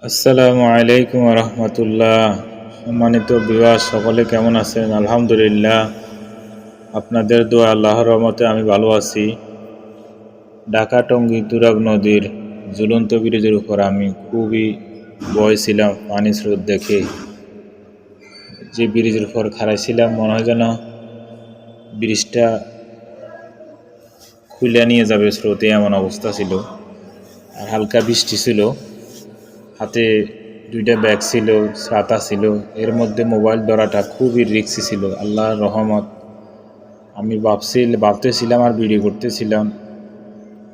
আসসালামু আলাইকুম রহমতুল্লাহ। সম্মানিত বিবাস সকলে কেমন আছেন? আলহামদুলিল্লাহ, আপনাদের দোয়া আল্লাহর রহমতে আমি ভালো আছি। ঢাকা টঙ্গী তুরাগ নদীর ঝুলন্ত ব্রিজের উপর আমি খুবই ভয় ছিলাম। পানি স্রোত দেখে যে ব্রিজের উপর খাড়াইছিলাম, মনে হয় যেন ব্রিজটা খুলে নিয়ে যাবে স্রোতে, এমন অবস্থা ছিল। আর হালকা বৃষ্টি ছিল, হাতে দুইটা ব্যাগ ছিল, ছাতা ছিল, এর মধ্যে মোবাইল ধরাটা খুবই রিস্কি ছিল। আল্লাহর রহমত, আমি ভাবতেছিলাম আর ভিডিও করতেছিলাম,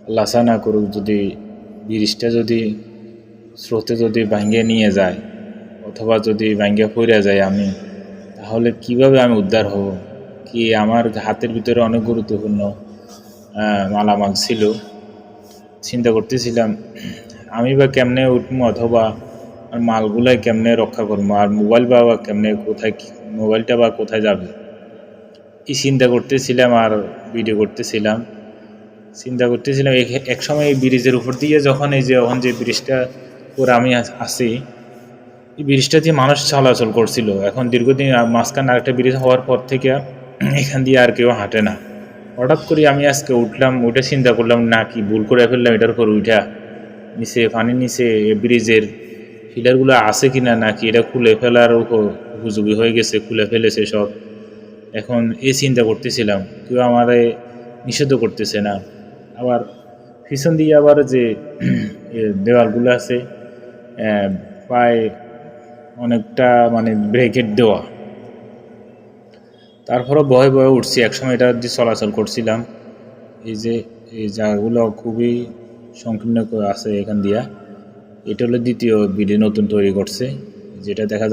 আল্লাহ না করুক যদি ব্রিজটা যদি স্রোতে যদি ভাঙ্গে নিয়ে যায় অথবা যদি ভাঙ্গে পড়ে যায় আমি, তাহলে কিভাবে আমি উদ্ধার হব? কি আমার হাতের ভিতরে অনেক গুরুত্বপূর্ণ মালামাল ছিল। চিন্তা করতেছিলাম আমি বা কেমনে উঠবো, অথবা আর মালগুলাই কেমনে রক্ষা করবো, আর মোবাইল বা কেমনে কোথায়, মোবাইলটা বা কোথায় যাবে, এই চিন্তা করতেছিলাম আর ভিডিও করতেছিলাম। এক সময় এই ব্রিজের উপর দিয়ে যখন এখন যে ব্রিজটা উপর আমি আছি, এই ব্রিজটা দিয়ে মানুষ চলাচল করছিল। এখন দীর্ঘদিন মাঝখানে আরেকটা ব্রিজ হওয়ার পর থেকে এখান দিয়ে আর কেউ হাঁটে না। হঠাৎ করে আমি আজকে উঠলাম, ওইটা চিন্তা করলাম না কি ভুল করে ফেললাম, এটার উপর উঠা নিচে পানির নিচে ব্রিজের পিলারগুলো আছে কিনা, নাকি এটা খুলে ফেলার উপযোগী হয়ে গেছে, খুলে ফেলেছে সব। এখন এই চিন্তা করতেছিলাম, কেউ আমারে নিষেধ করতেছে না। আবার পিছন দিয়ে আবার যে দেওয়ালগুলো আছে প্রায় অনেকটা মানে ব্রেকেট দেওয়া, তারপরও ভয়ে ভয়ে উঠছি। একসময় এটা দিয়ে চলাচল করছিলাম। এই জায়গাগুলো খুবই সংকীর্ণ আছে এখান দিয়া। এটা হলো দ্বিতীয় ব্রিজ নতুন তৈরি করছে, যেটা দেখা যায়